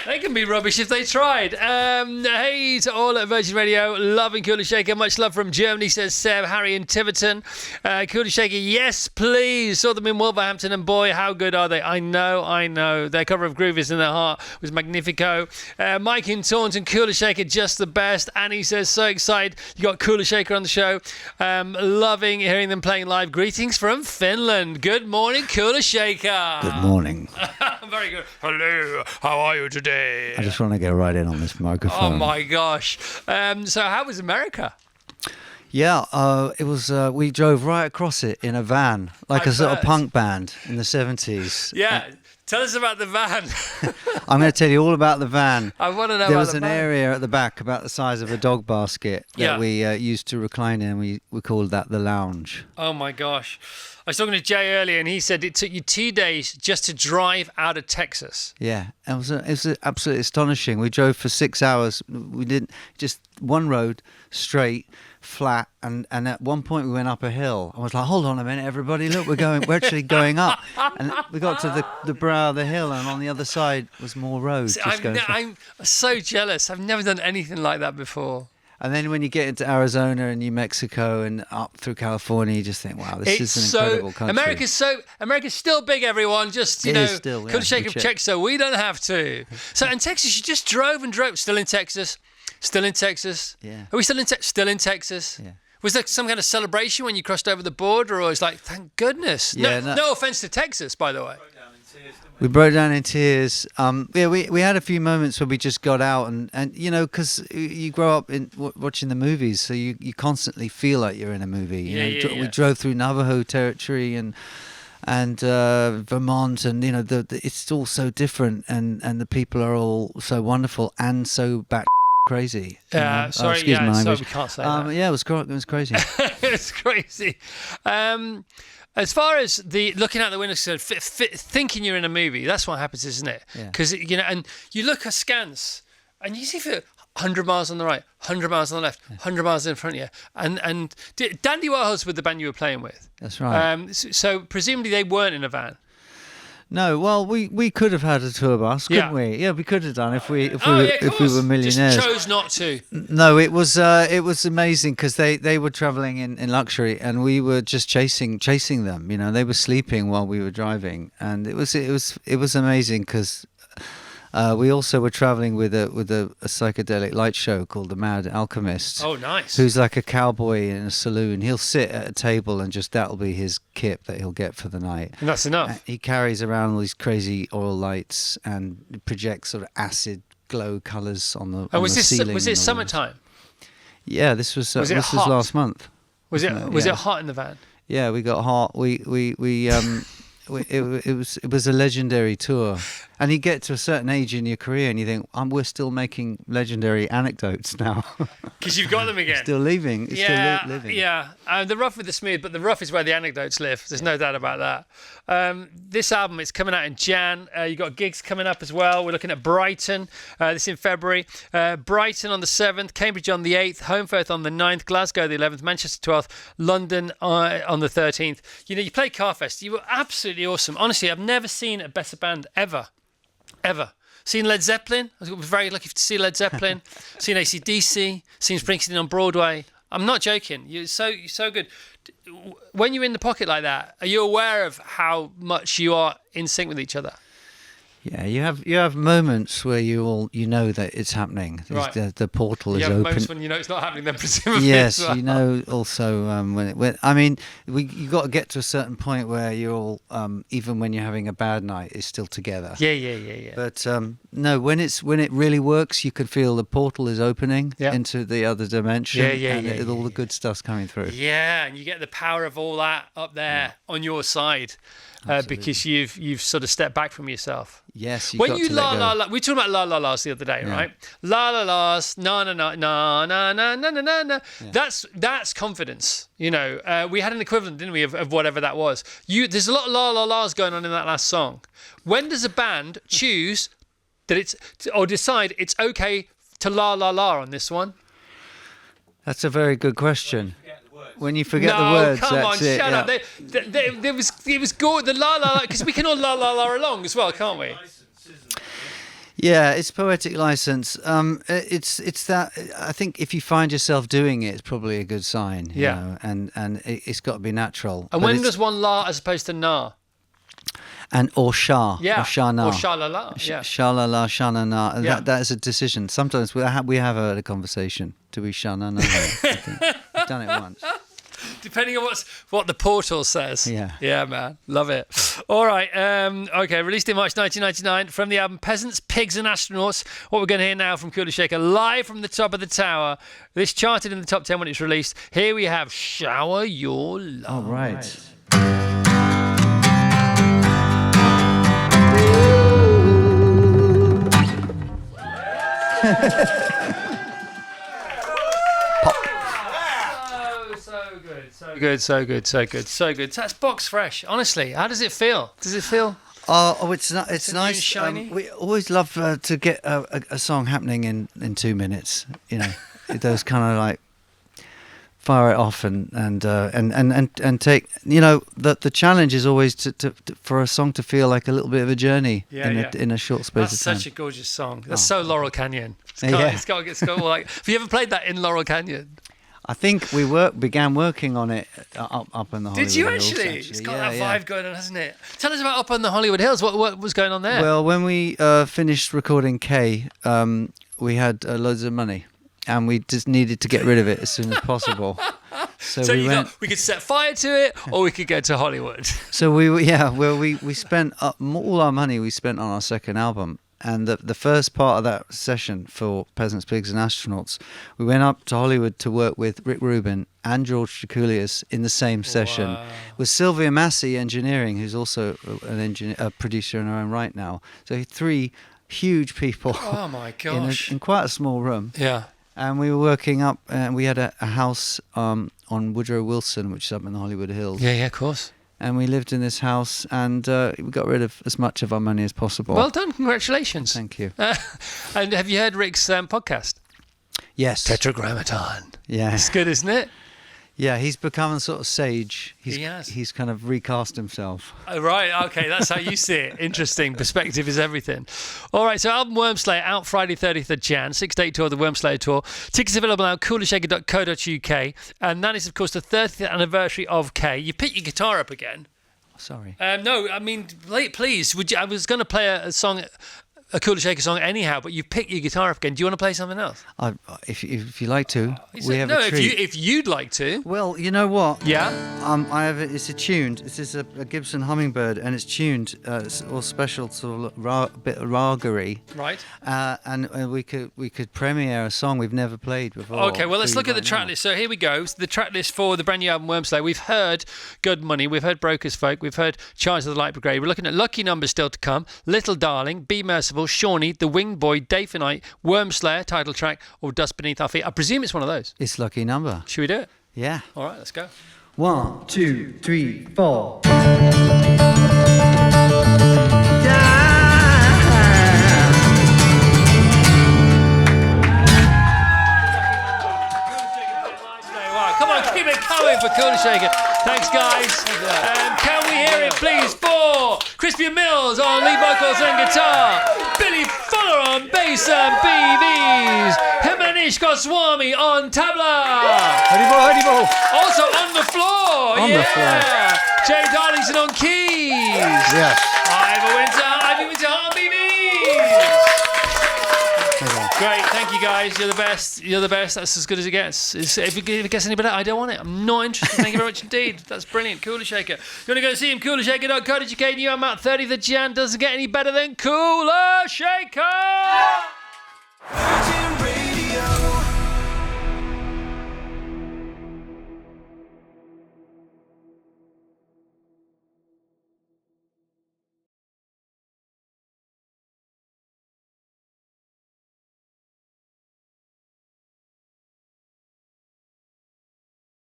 They can be rubbish if they tried. Hey to all at Virgin Radio, loving Kula Shaker. Much love from Germany, says Seb, Harry in Tiverton. Kula Shaker, yes, please. Saw them in Wolverhampton, and boy, how good are they? I know. Their cover of Groove is in Their Heart was magnifico. Mike in Taunton, Kula Shaker, just the best. Annie says, so excited you got Kula Shaker on the show. Loving hearing them playing live. Greetings from Finland. Good morning, Kula Shaker. Good morning. Very good. Hello, how are you today? I just want to get right in on this microphone. Oh my gosh. So how was America? Yeah, it was. We drove right across it in a van, like a sort of punk band in the 70s. Yeah, tell us about the van. I'm going to tell you all about the van. I want to know There about was the an van. area at the back about the size of a dog basket that we used to recline in. We called that the lounge. Oh my gosh. I was talking to Jay earlier, and he said it took you 2 days just to drive out of Texas. Yeah, it was absolutely astonishing. We drove for 6 hours. We didn't just one road straight, flat, and at one point we went up a hill. I was like, hold on a minute, everybody, look, we're actually going up. And we got to the brow of the hill, and on the other side was more road. See, I'm I'm so jealous. I've never done anything like that before. And then when you get into Arizona and New Mexico and up through California, you just think, wow, this is an incredible country. America's still big, everyone. Just, you know, Kula Shaker check, so we don't have to. So in Texas, you just drove and drove. Still in Texas. Yeah. Are we still in Texas? Still in Texas. Yeah. Was there some kind of celebration when you crossed over the border, or was like, thank goodness? Yeah, no offense to Texas, by the way. We broke down in tears. We had a few moments where we just got out and you know, because you grow up in watching the movies, so you constantly feel like you're in a movie. We drove through Navajo territory and Vermont, and you know it's all so different, and the people are all so wonderful and so crazy. Sorry, we can't say that. Yeah, it was crazy. It's crazy. As far as the looking out the window, thinking you're in a movie, that's what happens, isn't it? Because you know, and you look askance, and you see for 100 miles on the right, 100 miles on the left, 100 miles in front of you, and Dandy Warhols with the band you were playing with. That's right. So presumably they weren't in a van. No, well, we could have had a tour bus, couldn't we? Yeah, we could have done if we were millionaires. Just chose not to. No, it was amazing because they were traveling in luxury, and we were just chasing them. You know, they were sleeping while we were driving, and it was amazing because we also were traveling with a psychedelic light show called The Mad Alchemist. Oh, nice. Who's like a cowboy in a saloon. He'll sit at a table and just that'll be his kit that he'll get for the night. And that's enough. He carries around all these crazy oil lights and projects sort of acid glow colours on the ceiling. Was it summertime? Yeah, this was last month. Was it hot in the van? Yeah, we got hot. It was a legendary tour, and you get to a certain age in your career and you think, we're still making legendary anecdotes now because you've got them again. Still living. Yeah, still living. Yeah. The rough with the smooth, but the rough is where the anecdotes live. There's no doubt about that. This album is coming out in Jan. You got gigs coming up as well. We're looking at Brighton. This in February. Brighton on the 7th, Cambridge on the 8th, Holmfirth on the 9th, Glasgow the 11th, Manchester 12th, London on the 13th. You know, you played Carfest. You were absolutely awesome. Honestly, I've never seen a better band ever. Seen Led Zeppelin. I was very lucky to see Led Zeppelin. Seen AC/DC. Seen Springsteen on Broadway. I'm not joking. You're so good. When you're in the pocket like that, are you aware of how much you are in sync with each other? Yeah, you have moments where you know that it's happening. Right. The portal is open. You have moments open. when you know it's not happening, then presumably. Yes, as well. you know also you got to get to a certain point where you're all even when you're having a bad night, it's still together. Yeah. But no, when it really works, you can feel the portal is opening into the other dimension. And all the good stuff's coming through. Yeah, and you get the power of all that up there on your side. Because you've sort of stepped back from yourself. Yes, when you la la la, we were talking about la la la's the other day, right? La la la's, na na na na na na na na na. That's confidence. You know, we had an equivalent, didn't we, of whatever that was. There's a lot of la la la's going on in that last song. When does a band choose that or decide it's okay to la la la on this one? That's a very good question. When you forget no, the words, come on, that's it. shut yeah. up. It was good. The la la la, because we can all la la la along as well, can't we? Yeah, it's poetic license. It's that I think if you find yourself doing it, it's probably a good sign. You Yeah. know, and it's got to be natural. And But when it's- does one la as opposed to na? or sha Yeah. or sha na Or sha la la. Yeah. sha la la sha na na. Yeah. That is a decision. Sometimes we have a conversation. Do we sha na na? I think. We've done it once. Depending on what the portal says. Yeah. Yeah, man. Love it. All right. Okay. Released in March 1999 from the album Peasants, Pigs and Astronauts. What we're going to hear now from Kula Shaker, live from the top of the tower. This charted in the top 10 when it's released. Here we have Shower Your Love. All right. So good. That's box fresh. Honestly, how does it feel? Does it feel? It's not. It's it new nice. and shiny? We always love to get a song happening in 2 minutes. You know, those kind of like fire it off and take. You know, the challenge is always to for a song to feel like a little bit of a journey in a short space That's of time. such a gorgeous song. That's so Laurel Canyon. Yeah. It's got like. Have you ever played that in Laurel Canyon? I think we began working on it up in the Hollywood Did you Hills, actually? It's got Yeah, that yeah. vibe going on, hasn't it? Tell us about Up on the Hollywood Hills. What was going on there? Well, when we finished recording K, we had loads of money, and we just needed to get rid of it as soon as possible. So we could set fire to it, or we could go to Hollywood. So we spent all our money we spent on our second album. And the first part of that session for Peasants, Pigs and Astronauts, we went up to Hollywood to work with Rick Rubin and George Drakoulias in the same session, with Sylvia Massey Engineering, who's also a producer in her own right now. So 3 huge people Oh my gosh! in quite a small room. Yeah. And we were working up, and we had a house on Woodrow Wilson, which is up in the Hollywood Hills. Yeah, of course. And we lived in this house, and we got rid of as much of our money as possible. Well done, congratulations. Thank you. And have you heard Rick's podcast? Yes. Tetragrammaton. Yeah. It's good, isn't it? Yeah, he's become a sort of sage. He has. He's kind of recast himself. Oh, right, okay, that's how you see it. Interesting. Perspective is everything. All right, so album Wormslayer out Friday 30th of Jan, 6-date tour, the Wormslayer tour. Tickets available now at kulashaker.co.uk. And that is, of course, the 30th anniversary of K. You picked your guitar up again. Sorry. No, I mean, please, I was going to play a song, a Kula Shaker song anyhow, but you picked your guitar up again. Do you want to play something else? If you like to, we have a treat. if you'd like to. Well, you know what? Yeah. I have it's tuned. This is a Gibson Hummingbird, and it's tuned. It's all special sort of bit of ragery. Right. And we could premiere a song we've never played before. Okay, well, let's for look you at the right track now. list. So here we go. The track list for the brand new album Wormslayer. We've heard Good Money. We've heard Broker's Folk. We've heard Charge of the Light Brigade. We're looking at Lucky Numbers still to come. Little Darling, Be Merciful, Shawnee, The Winged Boy, Day for Night, Wormslayer, title track, or Dust Beneath Our Feet. I presume it's one of those. It's lucky number. Should we do it? Yeah. All right, let's go. 1, 2, 3, 4. Wow, come on, keep it coming for Kula Shaker. Thanks, guys. Can we hear it, please, for Crispian Mills on lead vocals and guitar, Billy Fuller on bass and BVs, Hemanish Goswami on tabla. Haribo. Also on the floor, On the floor. Jay Darlington on keys. Yes. Ivy Winter on BVs. Great, thank you guys. You're the best. That's as good as it gets. If it gets any better, I don't want it. I'm not interested. Thank you very much indeed. That's brilliant. Kula Shaker. You want to go see him? KulaShaker.co.uk. New album out 30th of Jan. Doesn't get any better than Kula Shaker.